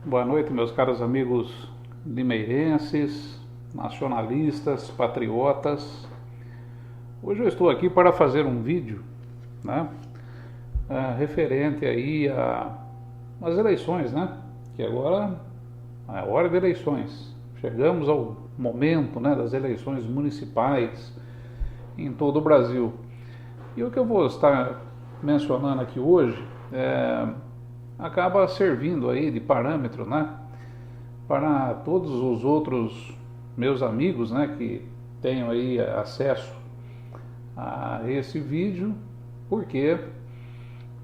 Boa noite, meus caros amigos limeirenses, nacionalistas, patriotas. Hoje eu estou aqui para fazer um vídeo, né, referente aí às eleições, né, que agora é hora de eleições. Chegamos ao momento, né, das eleições municipais em todo o Brasil. E o que eu vou estar mencionando aqui hoje acaba servindo aí de parâmetro, né, para todos os outros meus amigos, né, que tenham aí acesso a esse vídeo, porque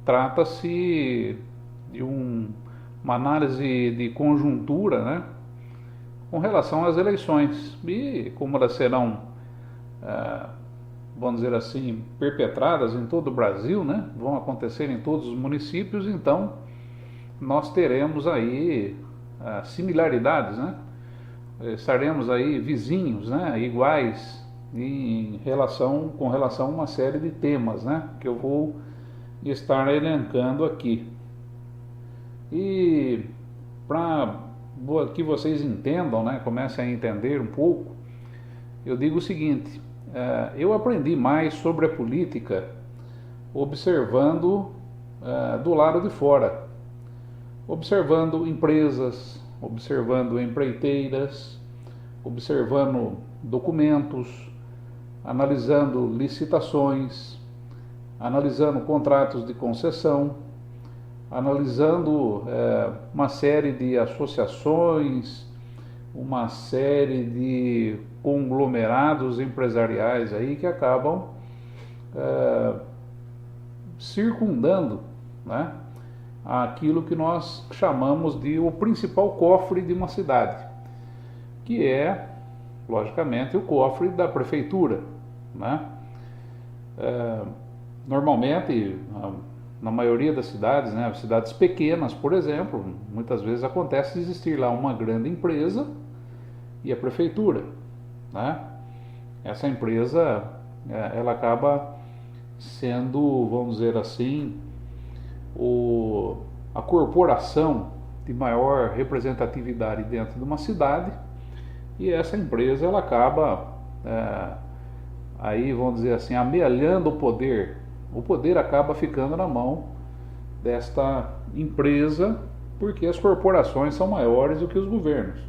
trata-se de uma análise de conjuntura, né, com relação às eleições e como elas serão, vamos dizer assim, perpetradas em todo o Brasil, né, vão acontecer em todos os municípios, então nós teremos aí similaridades, né? Estaremos aí vizinhos, né? Iguais com relação a uma série de temas, né? Que eu vou estar elencando aqui. E para que vocês entendam, né? Comecem a entender um pouco, eu digo o seguinte: eu aprendi mais sobre a política observando do lado de fora. Observando empresas, observando empreiteiras, observando documentos, analisando licitações, analisando contratos de concessão, analisando uma série de associações, uma série de conglomerados empresariais aí que acabam circundando, né, aquilo que nós chamamos de o principal cofre de uma cidade, que é, logicamente, o cofre da prefeitura, né? Normalmente, na maioria das cidades, né, cidades pequenas, por exemplo, muitas vezes acontece existir lá uma grande empresa e a prefeitura, né? Essa empresa, ela acaba sendo, vamos dizer assim, a corporação de maior representatividade dentro de uma cidade, e essa empresa ela acaba aí, vamos dizer assim, amealhando o poder acaba ficando na mão desta empresa, porque as corporações são maiores do que os governos.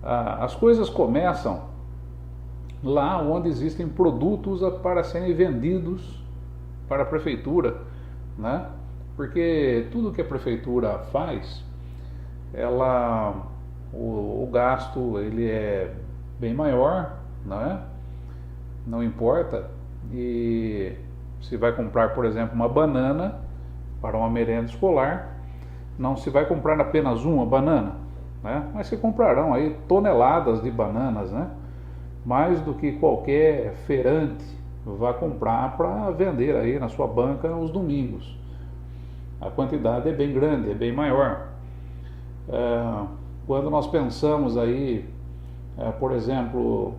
As coisas começam lá onde existem produtos para serem vendidos para a prefeitura, né? Porque tudo que a prefeitura faz, o gasto ele é bem maior, né? Não importa. E se vai comprar, por exemplo, uma banana para uma merenda escolar, não se vai comprar apenas uma banana, né? Mas se comprarão aí toneladas de bananas, né? Mais do que qualquer feirante vai comprar para vender aí na sua banca aos domingos. A quantidade é bem grande, é bem maior. Quando nós pensamos aí, por exemplo,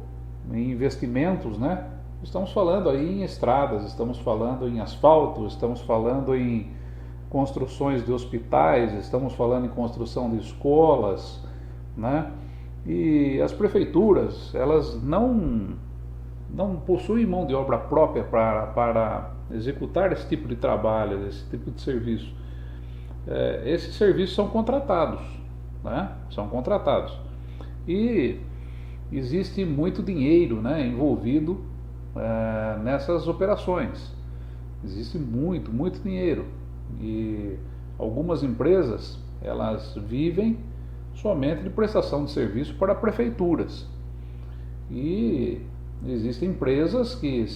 em investimentos, né? Estamos falando aí em estradas, estamos falando em asfalto, estamos falando em construções de hospitais, estamos falando em construção de escolas, né? E as prefeituras, elas não possuem mão de obra própria para executar esse tipo de trabalho, esse tipo de serviço. Esses serviços são contratados, né? São contratados. E existe muito dinheiro, né, envolvido nessas operações. Existe muito dinheiro. E algumas empresas, elas vivem somente de prestação de serviço para prefeituras. E existem empresas que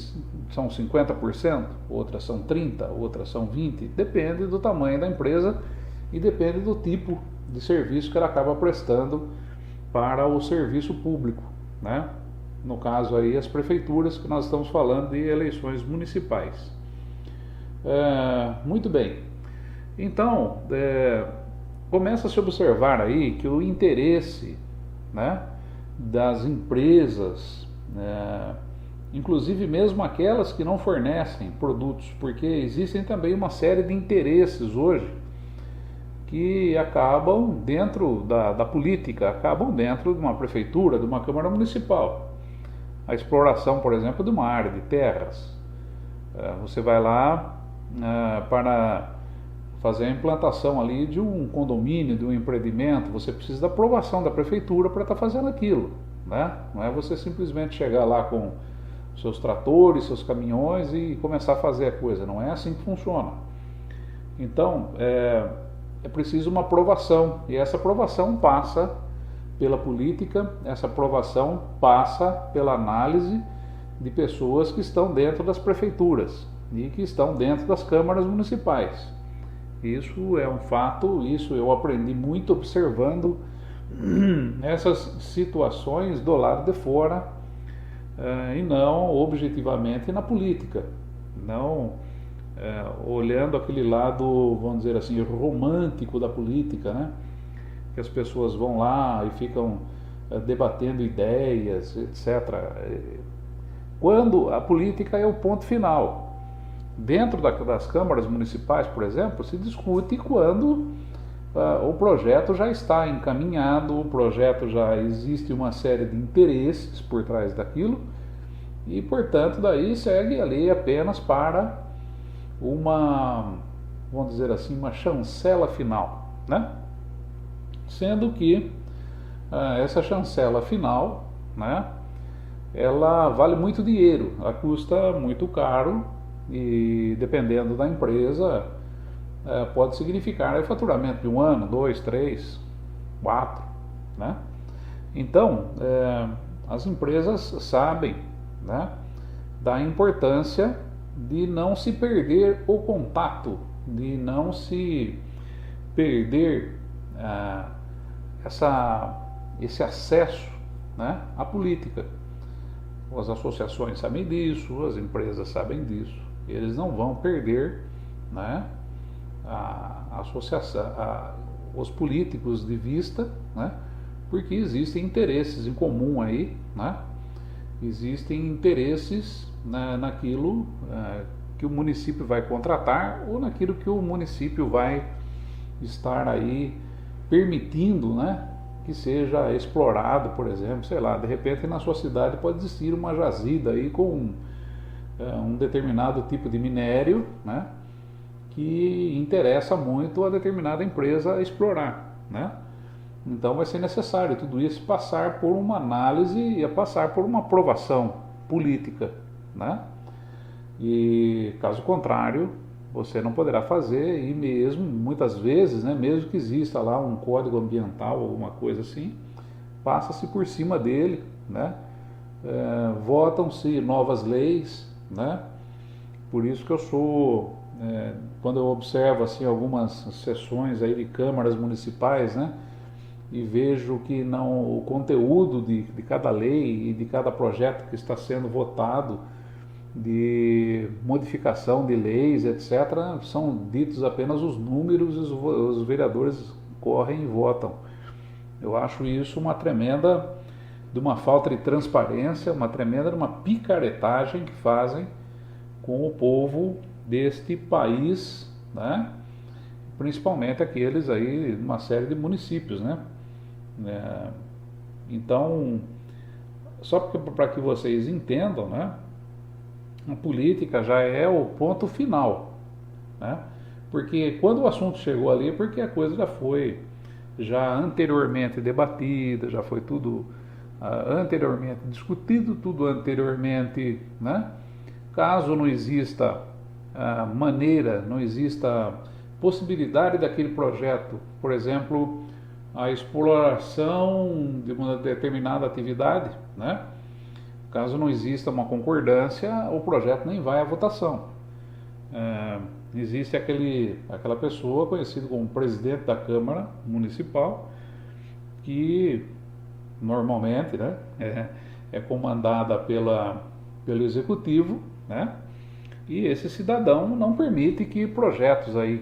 são 50%, outras são 30%, outras são 20%, depende do tamanho da empresa e depende do tipo de serviço que ela acaba prestando para o serviço público, né? No caso aí as prefeituras, que nós estamos falando de eleições municipais. Muito bem, então começa a se observar aí que o interesse, né, das empresas, inclusive mesmo aquelas que não fornecem produtos, porque existem também uma série de interesses hoje que acabam dentro da política, acabam dentro de uma prefeitura, de uma Câmara Municipal. A exploração, por exemplo, de uma área de terras. Você vai lá para fazer a implantação ali de um condomínio, de um empreendimento, você precisa da aprovação da prefeitura para estar fazendo aquilo, né? Não é você simplesmente chegar lá com seus tratores, seus caminhões e começar a fazer a coisa, não é assim que funciona. Então, é preciso uma aprovação, e essa aprovação passa pela política, essa aprovação passa pela análise de pessoas que estão dentro das prefeituras e que estão dentro das câmaras municipais. Isso é um fato, isso eu aprendi muito observando essas situações do lado de fora e não objetivamente na política, não olhando aquele lado, vamos dizer assim, romântico da política, né? Que as pessoas vão lá e ficam debatendo ideias, etc. Quando a política é o ponto final. Dentro das câmaras municipais, por exemplo, se discute quando o projeto já está encaminhado, o projeto já existe uma série de interesses por trás daquilo e, portanto, daí segue a lei apenas para uma, vamos dizer assim, uma chancela final, né? Sendo que essa chancela final, né, ela vale muito dinheiro, ela custa muito caro e, dependendo da empresa, pode significar faturamento de 1 ano, 2, 3, 4, né? Então, as empresas sabem, né, da importância de não se perder o contato, de não se perder esse acesso, né, à política. As associações sabem disso, as empresas sabem disso. Eles não vão perder, né, a associação, os políticos de vista, né, porque existem interesses em comum aí, né, existem interesses, né, naquilo que o município vai contratar ou naquilo que o município vai estar aí permitindo, né, que seja explorado, por exemplo, sei lá, de repente na sua cidade pode existir uma jazida aí com um determinado tipo de minério, né, que interessa muito a determinada empresa explorar, né? Então vai ser necessário tudo isso passar por uma análise e passar por uma aprovação política, né? E caso contrário, você não poderá fazer, e mesmo, muitas vezes, né, mesmo que exista lá um código ambiental, alguma coisa assim, passa-se por cima dele, né? Votam-se novas leis, né? Por isso que eu sou, quando eu observo assim algumas sessões aí de câmaras municipais, né, e vejo que não, o conteúdo de cada lei e de cada projeto que está sendo votado, de modificação de leis, etc., são ditos apenas os números e os vereadores correm e votam. Eu acho isso uma tremenda, de uma falta de transparência, uma tremenda, uma picaretagem que fazem com o povo deste país, né? Principalmente aqueles aí, uma série de municípios, né? Então, só para que vocês entendam, né? A política já é o ponto final, né? Porque quando o assunto chegou ali, é porque a coisa já foi anteriormente debatida, já foi tudo anteriormente discutido, tudo anteriormente, né? Caso não exista maneira, não exista possibilidade daquele projeto, por exemplo, a exploração de uma determinada atividade, né? Caso não exista uma concordância, o projeto nem vai à votação. Existe aquela pessoa conhecida como presidente da Câmara Municipal, que normalmente, né, é comandada pelo Executivo, né? E esse cidadão não permite que projetos aí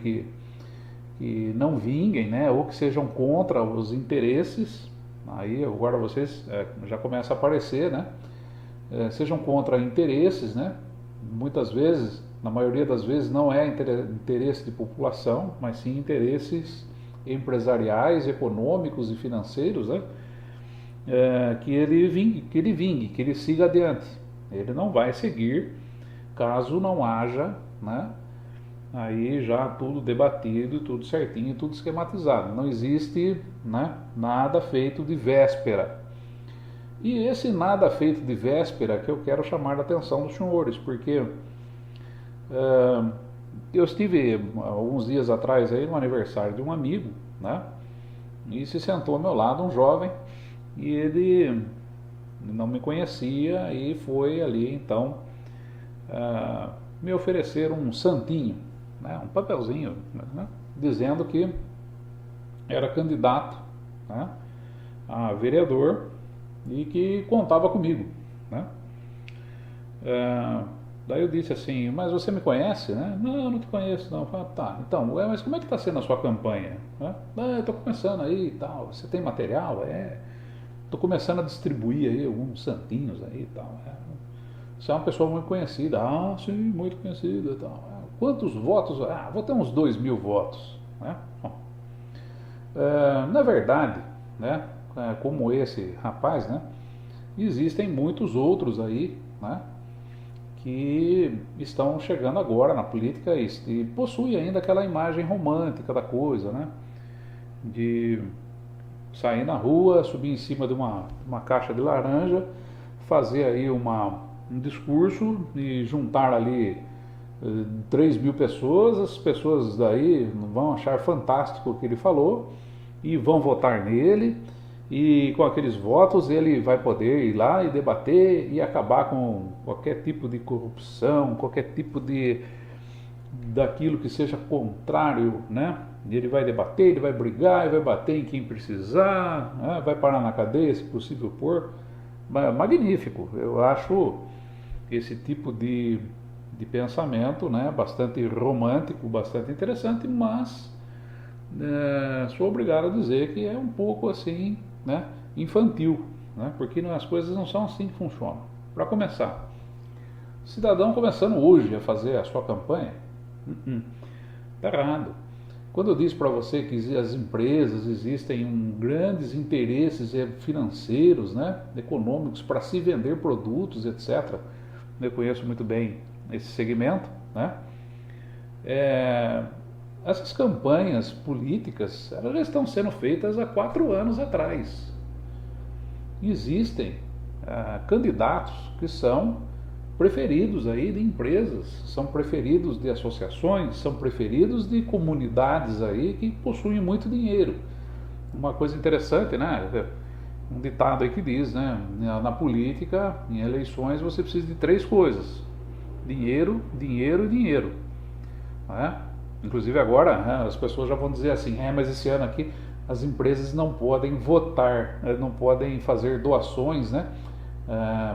que não vinguem, né, ou que sejam contra os interesses, aí agora vocês já começa a aparecer, né, sejam contra interesses, né, muitas vezes, na maioria das vezes, não é interesse de população, mas sim interesses empresariais, econômicos e financeiros, né? Que ele vingue, que ele siga adiante. Ele não vai seguir caso não haja, né, aí já tudo debatido, tudo certinho, tudo esquematizado. Não existe, né, nada feito de véspera. E esse nada feito de véspera que eu quero chamar a atenção dos senhores, porque eu estive alguns dias atrás aí no aniversário de um amigo, né, e se sentou ao meu lado um jovem, e ele não me conhecia e foi ali então me oferecer um santinho, né, um papelzinho, né, dizendo que era candidato, né, a vereador e que contava comigo, né. Daí eu disse assim, mas você me conhece, né? Não, não te conheço não. Falei, tá, então, mas como é que está sendo a sua campanha? Né? Eu estou começando aí e tal, você tem material? Estou começando a distribuir aí alguns santinhos aí e tal. Você é uma pessoa muito conhecida. Ah, sim, muito conhecida e tal. Quantos votos? Vou ter uns 2.000 votos. Né? Na verdade, né, como esse rapaz, né, existem muitos outros aí, né, que estão chegando agora na política e possuem ainda aquela imagem romântica da coisa, né, de sair na rua, subir em cima de uma caixa de laranja, fazer aí um discurso e juntar ali 3.000 pessoas, as pessoas daí vão achar fantástico o que ele falou e vão votar nele, e com aqueles votos ele vai poder ir lá e debater e acabar com qualquer tipo de corrupção, qualquer tipo daquilo que seja contrário, né? Ele vai debater, ele vai brigar, ele vai bater em quem precisar, né? Vai parar na cadeia se possível for. Magnífico, eu acho esse tipo de pensamento, né, bastante romântico, bastante interessante, mas sou obrigado a dizer que é um pouco assim, né, infantil, né, porque as coisas não são assim que funcionam. Para começar, cidadão começando hoje a fazer a sua campanha, está errado. Quando eu disse para você que as empresas existem grandes interesses financeiros, né, econômicos para se vender produtos, etc. Eu conheço muito bem esse segmento, né? Essas campanhas políticas, elas já estão sendo feitas há 4 anos atrás. Existem candidatos que são preferidos aí de empresas, são preferidos de associações, são preferidos de comunidades aí que possuem muito dinheiro. Uma coisa interessante, né? Um ditado aí que diz, né? Na política, em eleições, você precisa de 3 coisas: dinheiro, dinheiro e dinheiro. Né? Inclusive agora, né, as pessoas já vão dizer assim, mas esse ano aqui as empresas não podem votar, não podem fazer doações, né,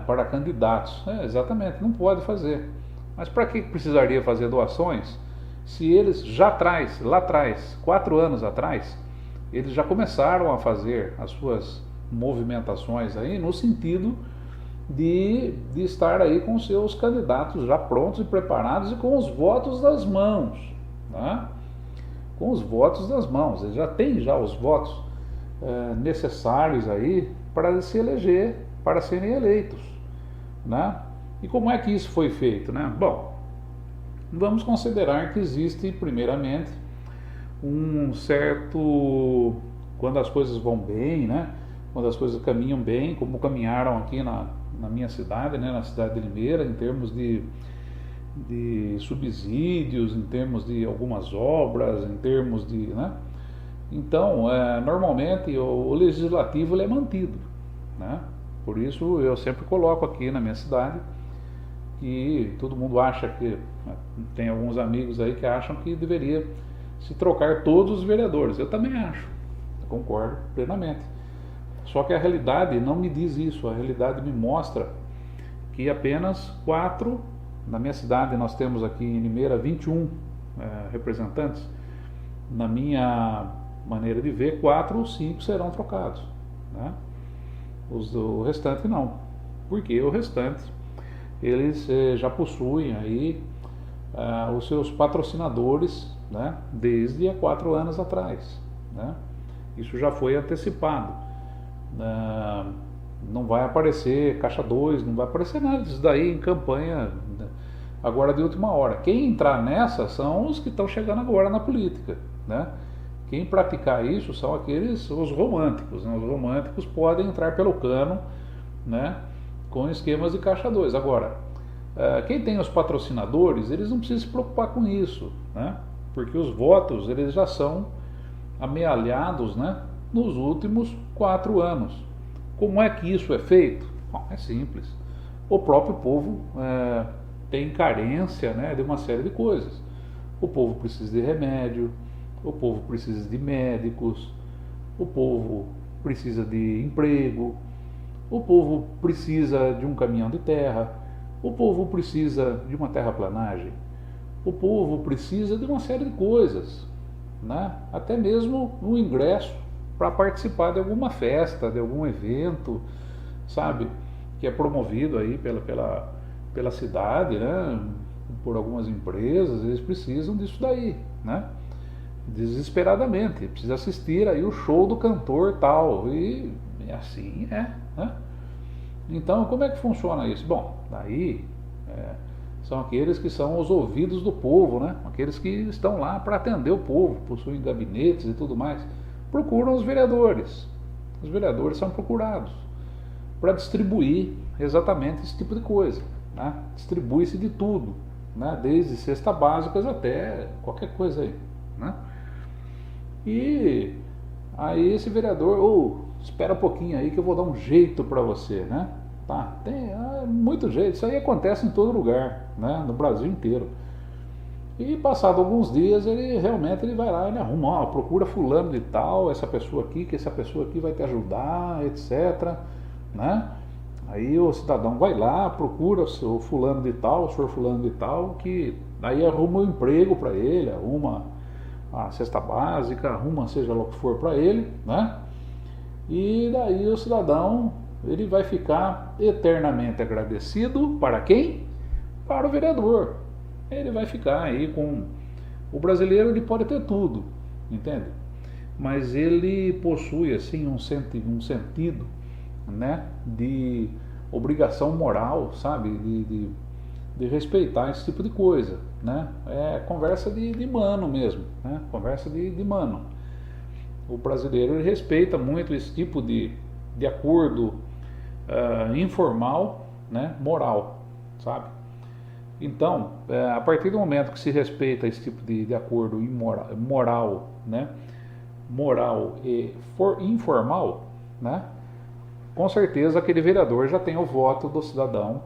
para candidatos. Exatamente, não pode fazer. Mas para que precisaria fazer doações se eles lá atrás, 4 anos atrás, eles já começaram a fazer as suas movimentações aí no sentido de estar aí com seus candidatos já prontos e preparados e com os votos das mãos, né? Com os votos das mãos, eles já têm os votos necessários aí para se eleger, para serem eleitos, né? E como é que isso foi feito, né? Bom, vamos considerar que existe primeiramente um certo, quando as coisas vão bem, né? Quando as coisas caminham bem, como caminharam aqui na minha cidade, né? Na cidade de Limeira, em termos de subsídios, em termos de algumas obras, em termos de, né? Então, normalmente o legislativo ele é mantido, né? Por isso eu sempre coloco aqui na minha cidade que todo mundo acha que, tem alguns amigos aí que acham que deveria se trocar todos os vereadores. Eu também acho, eu concordo plenamente. Só que a realidade não me diz isso, a realidade me mostra que apenas 4, na minha cidade nós temos aqui em Limeira 21 representantes, na minha maneira de ver 4 ou 5 serão trocados, né? O restante não, porque o restante eles já possuem aí os seus patrocinadores, né, desde há 4 anos atrás. né? Isso já foi antecipado. Não vai aparecer caixa 2, não vai aparecer nada disso daí em campanha, né, agora de última hora. Quem entrar nessa são os que estão chegando agora na política, né? Quem praticar isso são os românticos, né? Os românticos podem entrar pelo cano, né, com esquemas de caixa 2. Agora, quem tem os patrocinadores, eles não precisam se preocupar com isso, né? Porque os votos eles já são amealhados, né, nos últimos 4 anos. Como é que isso é feito? Bom, é simples. O próprio povo tem carência, né, de uma série de coisas. O povo precisa de remédio, o povo precisa de médicos, o povo precisa de emprego, o povo precisa de um caminhão de terra, o povo precisa de uma terraplanagem, o povo precisa de uma série de coisas, né? Até mesmo um ingresso para participar de alguma festa, de algum evento, sabe, que é promovido aí pela cidade, né, por algumas empresas. Eles precisam disso daí, né, desesperadamente, precisa assistir aí o show do cantor tal, e assim né? Então, como é que funciona isso? Bom, daí são aqueles que são os ouvidos do povo, né? Aqueles que estão lá para atender o povo, possuem gabinetes e tudo mais, procuram os vereadores. Os vereadores são procurados para distribuir exatamente esse tipo de coisa, né? Distribui-se de tudo, né? Desde cestas básicas até qualquer coisa aí, né? E aí esse vereador, espera um pouquinho aí que eu vou dar um jeito para você, né? Tá, tem muito jeito, isso aí acontece em todo lugar, né? No Brasil inteiro. E passado alguns dias ele realmente vai lá, ele arruma, procura fulano de tal, essa pessoa aqui, que essa pessoa aqui vai te ajudar, etc, né? Aí o cidadão vai lá, procura o seu fulano de tal, o senhor fulano de tal, que aí arruma um emprego para ele, arruma a cesta básica, arruma seja lá o que for para ele, né? E daí o cidadão, ele vai ficar eternamente agradecido para quem? Para o vereador. Ele vai ficar aí com... O brasileiro ele pode ter tudo, entende? Mas ele possui assim um sentido, né, de obrigação moral, sabe? De respeitar esse tipo de coisa, né? É conversa de mano mesmo, né? Conversa de mano. O brasileiro ele respeita muito esse tipo de acordo informal, né? Moral, sabe? Então, a partir do momento que se respeita esse tipo de acordo moral, né? Moral e informal, né? Com certeza aquele vereador já tem o voto do cidadão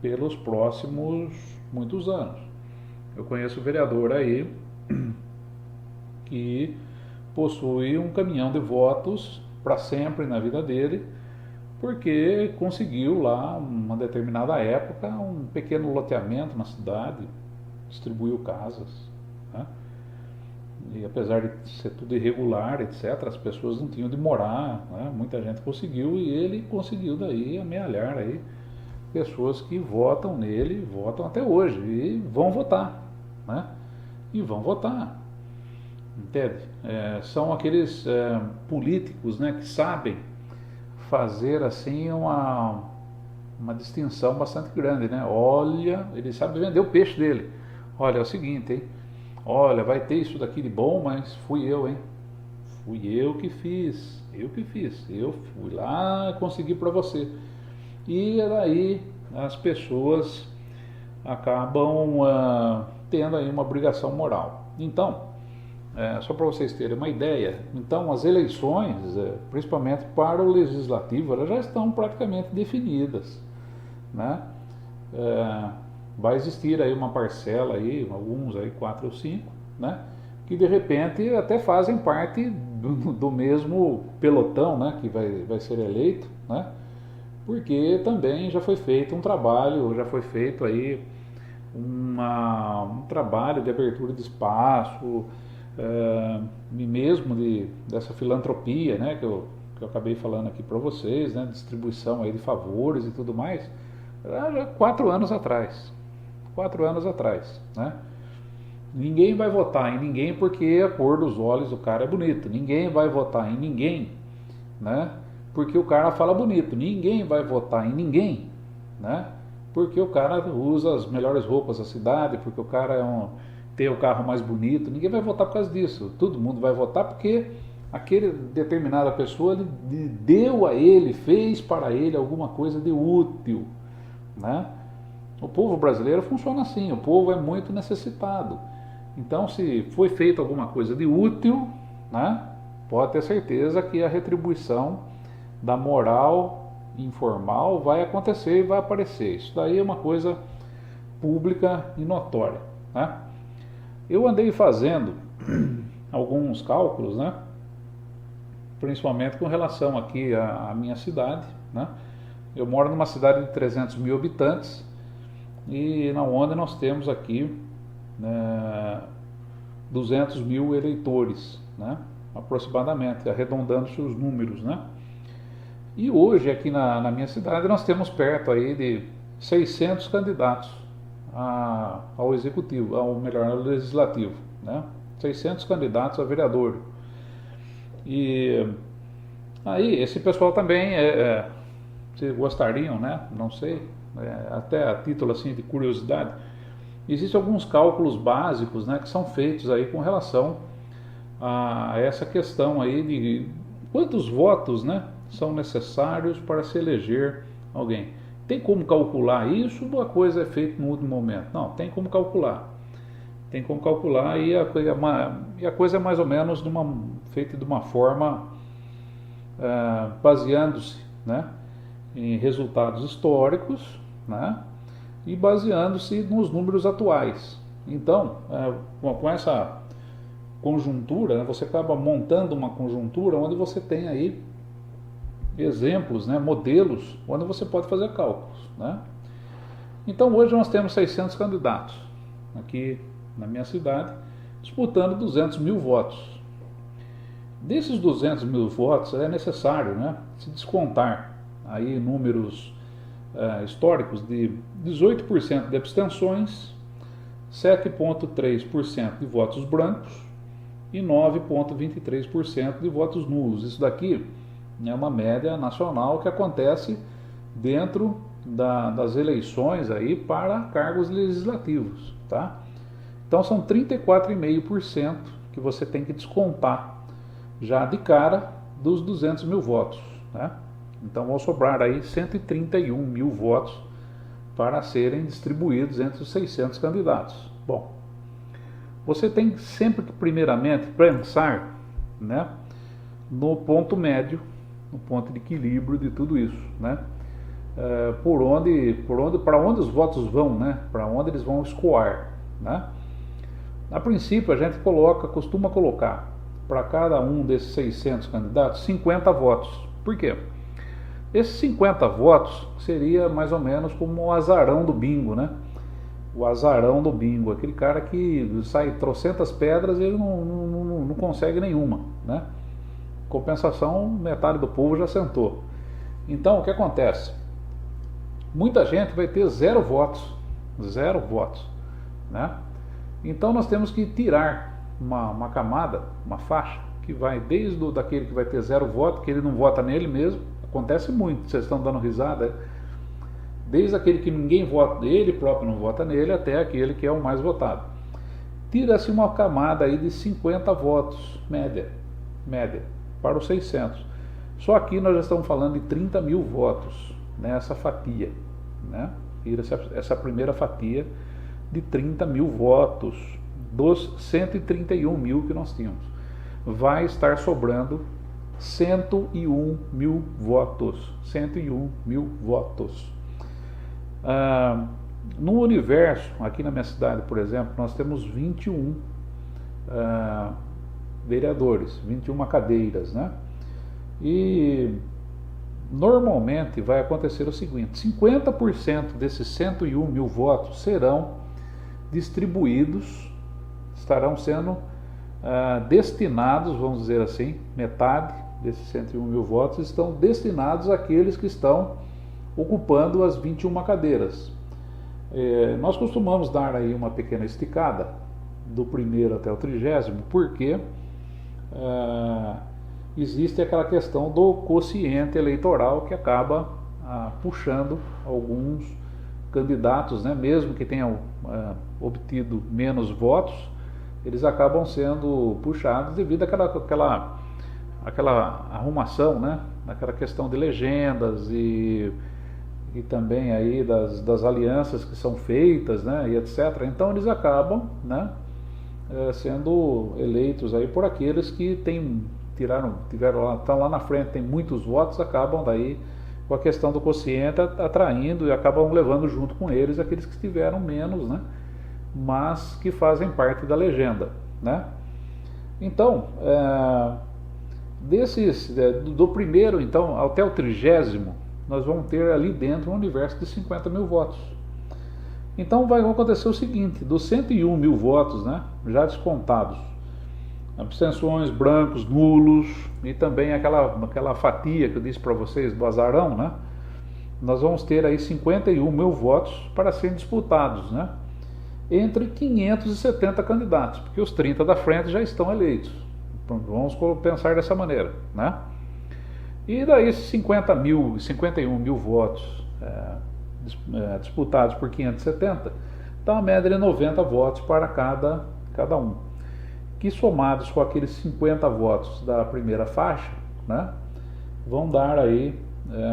pelos próximos muitos anos. Eu conheço vereador aí que possui um caminhão de votos para sempre na vida dele, porque conseguiu lá, uma determinada época, um pequeno loteamento na cidade, distribuiu casas, né? E apesar de ser tudo irregular, etc., as pessoas não tinham de morar, né? Muita gente conseguiu e ele conseguiu daí amealhar aí pessoas que votam nele, votam até hoje e vão votar, né? E vão votar, entende? São aqueles políticos, né, que sabem fazer assim uma distinção bastante grande, né? Olha, ele sabe vender o peixe dele. Olha, é o seguinte, hein? Olha, vai ter isso daqui de bom, mas fui eu, hein? Fui eu que fiz, eu fui lá e consegui para você. E daí as pessoas acabam tendo aí uma obrigação moral. Então, só para vocês terem uma ideia, então as eleições, principalmente para o legislativo, elas já estão praticamente definidas, né? Vai existir aí uma parcela aí, alguns aí 4 ou 5, né, que de repente até fazem parte do mesmo pelotão, né, que vai ser eleito, né, porque também já foi feito um trabalho, já foi feito aí um trabalho de abertura de espaço, e mesmo dessa filantropia, né, que eu acabei falando aqui para vocês, né, distribuição aí de favores e tudo mais, já 4 anos atrás, né? Ninguém vai votar em ninguém porque a cor dos olhos do cara é bonito. Ninguém vai votar em ninguém, né? Porque o cara fala bonito. Ninguém vai votar em ninguém, né? Porque o cara usa as melhores roupas da cidade, porque o cara tem o carro mais bonito. Ninguém vai votar por causa disso. Todo mundo vai votar porque aquele determinada pessoa deu a ele, fez para ele alguma coisa de útil, né? O povo brasileiro funciona assim, o povo é muito necessitado. Então, se foi feito alguma coisa de útil, né, pode ter certeza que a retribuição da moral informal vai acontecer e vai aparecer. Isso daí é uma coisa pública e notória, né? Eu andei fazendo alguns cálculos, né, principalmente com relação aqui à minha cidade, né? Eu moro numa cidade de 300 mil habitantes e na onde nós temos aqui 200 mil eleitores, né? Aproximadamente, arredondando-se os números, né? E hoje aqui na minha cidade nós temos perto aí de 600 candidatos ao executivo, ao melhor, ao legislativo, né? 600 candidatos a vereador. E aí esse pessoal também se gostariam, né? Não sei, até a título assim de curiosidade, existem alguns cálculos básicos, né, que são feitos aí com relação a essa questão aí de quantos votos, né, são necessários para se eleger alguém. Tem como calcular isso ou a coisa é feita no último momento? Não, tem como calcular. Tem como calcular e a coisa é mais ou menos feita de uma forma baseando-se, né, em resultados históricos, né, e baseando-se nos números atuais. Então, com essa conjuntura, né, você acaba montando uma conjuntura onde você tem aí exemplos, né, modelos, onde você pode fazer cálculos, né? Então, hoje nós temos 600 candidatos aqui na minha cidade, disputando 200 mil votos. Desses 200 mil votos, é necessário, né, se descontar aí números históricos de 18% de abstenções, 7,3% de votos brancos e 9,23% de votos nulos. Isso daqui é uma média nacional que acontece dentro das eleições aí para cargos legislativos, tá? Então são 34,5% que você tem que descontar já de cara dos 200 mil votos, né? Então vão sobrar aí 131 mil votos para serem distribuídos entre os 600 candidatos. Bom, você tem sempre que primeiramente pensar, né, no ponto médio, no ponto de equilíbrio de tudo isso, né? Para onde os votos vão, né? Para onde eles vão escoar, né? A princípio a gente costuma colocar para cada um desses 600 candidatos 50 votos. Por quê? Esses 50 votos seria mais ou menos como o azarão do bingo, né? O azarão do bingo, aquele cara que sai trocentas pedras e ele não consegue nenhuma, né? Compensação, metade do povo já sentou. Então, o que acontece? Muita gente vai ter zero votos, né? Então, nós temos que tirar uma camada, uma faixa, que vai desde daquele que vai ter zero voto, que ele não vota nele mesmo. Acontece muito, vocês estão dando risada, desde aquele que ninguém vota, ele próprio não vota nele, até aquele que é o mais votado. Tira-se uma camada aí de 50 votos, média, para os 600. Só aqui nós já estamos falando de 30 mil votos nessa fatia, né? Tira-se essa primeira fatia de 30 mil votos dos 131 mil que nós tínhamos. Vai estar sobrando 101 mil votos. 101 mil votos. No universo, aqui na minha cidade, por exemplo, nós temos 21 vereadores, 21 cadeiras, né? E normalmente vai acontecer o seguinte: 50% desses 101 mil votos serão distribuídos, estarão sendo destinados, vamos dizer assim, metade desses 101 mil votos estão destinados àqueles que estão ocupando as 21 cadeiras. Nós costumamos dar aí uma pequena esticada, do primeiro até o 30º, porque existe aquela questão do quociente eleitoral que acaba puxando alguns candidatos, né, mesmo que tenham obtido menos votos, eles acabam sendo puxados devido àquela arrumação, né, naquela questão de legendas e também aí das alianças que são feitas, né, e etc. Então eles acabam, né, sendo eleitos aí por aqueles que estão lá na frente, tem muitos votos, acabam daí com a questão do quociente atraindo e acabam levando junto com eles aqueles que tiveram menos, né, mas que fazem parte da legenda, né. Então, do primeiro então até o 30º, nós vamos ter ali dentro um universo de 50 mil votos. Então vai acontecer o seguinte: dos 101 mil votos, né, já descontados, abstenções, brancos, nulos e também aquela fatia que eu disse para vocês do azarão, né, nós vamos ter aí 51 mil votos para serem disputados, né, entre 570 candidatos, porque os 30 da frente já estão eleitos. Vamos pensar dessa maneira, né? E daí esses 51 mil votos disputados por 570, dá uma média de 90 votos para cada um, que somados com aqueles 50 votos da primeira faixa, né, vão dar aí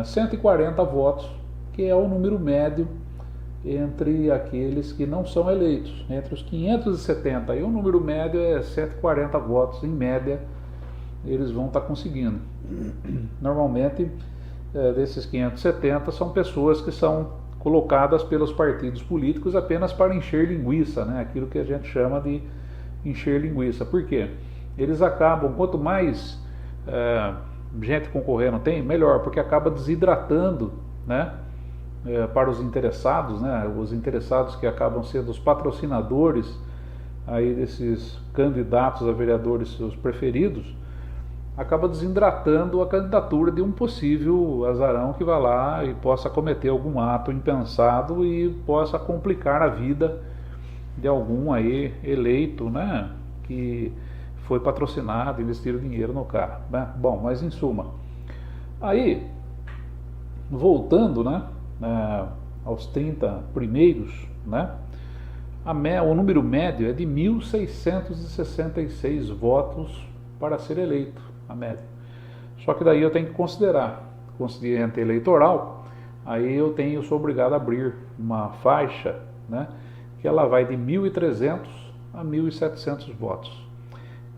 140 votos, que é o número médio entre aqueles que não são eleitos. Entre os 570 e o número médio é 140 votos, em média, eles vão estar conseguindo. Normalmente, desses 570, são pessoas que são colocadas pelos partidos políticos apenas para encher linguiça, né? Aquilo que a gente chama de encher linguiça. Por quê? Eles acabam, quanto mais gente concorrendo tem, melhor, porque acaba desidratando, né, para os interessados, né, os interessados que acabam sendo os patrocinadores aí desses candidatos a vereadores, seus preferidos, acaba desidratando a candidatura de um possível azarão que vá lá e possa cometer algum ato impensado e possa complicar a vida de algum aí eleito, né, que foi patrocinado, investiram dinheiro no cara, né? Bom, mas em suma, aí, voltando, né, aos 30 primeiros, né, o número médio é de 1.666 votos para ser eleito, a média. Só que daí eu tenho que considerar quociente eleitoral, aí eu sou obrigado a abrir uma faixa, né, que ela vai de 1.300 a 1.700 votos.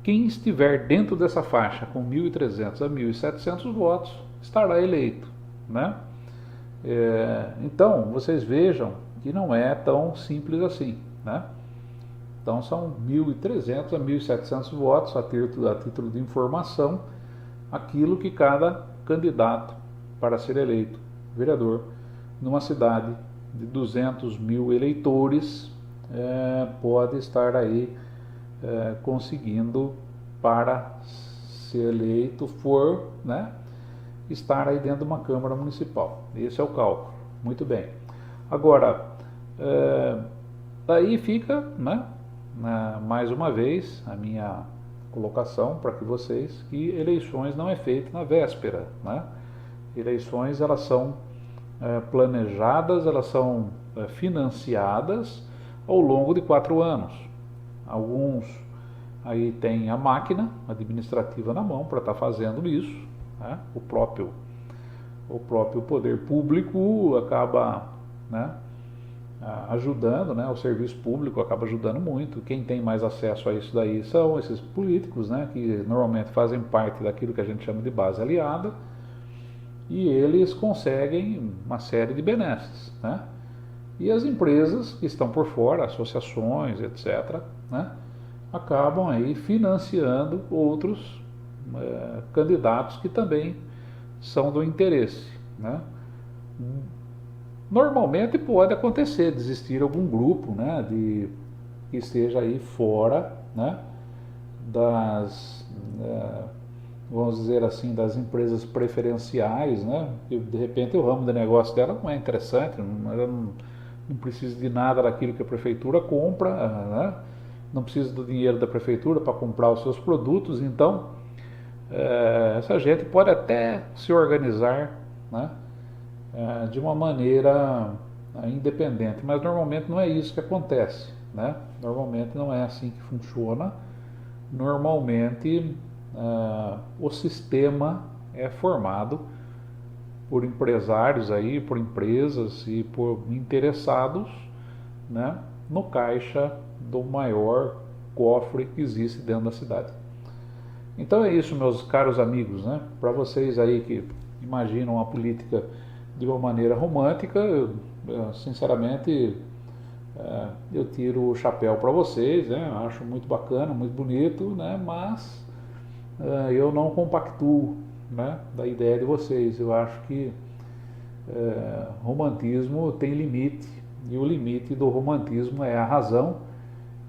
Quem estiver dentro dessa faixa com 1.300 a 1.700 votos estará eleito, né? Então, vocês vejam que não é tão simples assim, né? Então, são 1.300 a 1.700 votos, a título de informação, aquilo que cada candidato para ser eleito vereador numa cidade de 200 mil eleitores pode estar aí conseguindo, para ser eleito, né, estar aí dentro de uma Câmara Municipal. Esse é o cálculo. Muito bem. Agora, daí fica, né, mais uma vez, a minha colocação para que vocês, que eleições não é feita na véspera, né? Eleições, elas são planejadas, elas são financiadas ao longo de 4 anos. Alguns aí têm a máquina administrativa na mão para estar fazendo isso, né? O próprio poder público acaba, né, ajudando, né? O serviço público acaba ajudando muito. Quem tem mais acesso a isso daí são esses políticos, né, que normalmente fazem parte daquilo que a gente chama de base aliada, e eles conseguem uma série de benesses, né? E as empresas que estão por fora, associações, etc., né, acabam aí financiando outros candidatos que também são do interesse, né? Normalmente pode acontecer de existir algum grupo, né, que esteja aí fora, né, vamos dizer assim, das empresas preferenciais, né, que de repente o ramo de negócio dela não é interessante, ela não precisa de nada daquilo que a prefeitura compra, né, não precisa do dinheiro da prefeitura para comprar os seus produtos, então essa gente pode até se organizar, né, de uma maneira independente, mas normalmente não é isso que acontece, né? Normalmente não é assim que funciona. Normalmente o sistema é formado por empresários aí, por empresas e por interessados, né, no caixa do maior cofre que existe dentro da cidade. Então é isso, meus caros amigos, né? Para vocês aí que imaginam a política de uma maneira romântica, sinceramente eu tiro o chapéu para vocês, né? Acho muito bacana, muito bonito, né? Mas eu não compactuo, né, da ideia de vocês. Eu acho que romantismo tem limite, e o limite do romantismo é a razão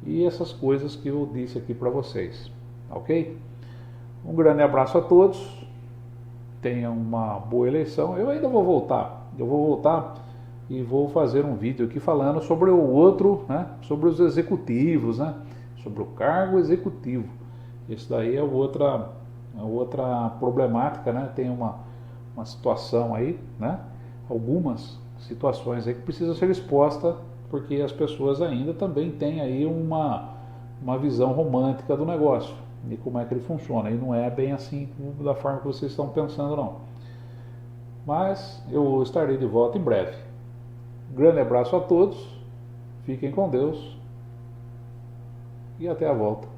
e essas coisas que eu disse aqui para vocês, ok? Um grande abraço a todos, tenham uma boa eleição. Eu ainda vou voltar, e vou fazer um vídeo aqui falando sobre o outro, né, sobre os executivos, né, sobre o cargo executivo. Isso daí é outra problemática, né? Tem uma situação aí, né? Algumas situações aí que precisam ser expostas, porque as pessoas ainda também têm aí uma visão romântica do negócio e como é que ele funciona. E não é bem assim da forma que vocês estão pensando, não. Mas eu estarei de volta em breve. Grande abraço a todos, fiquem com Deus e até a volta.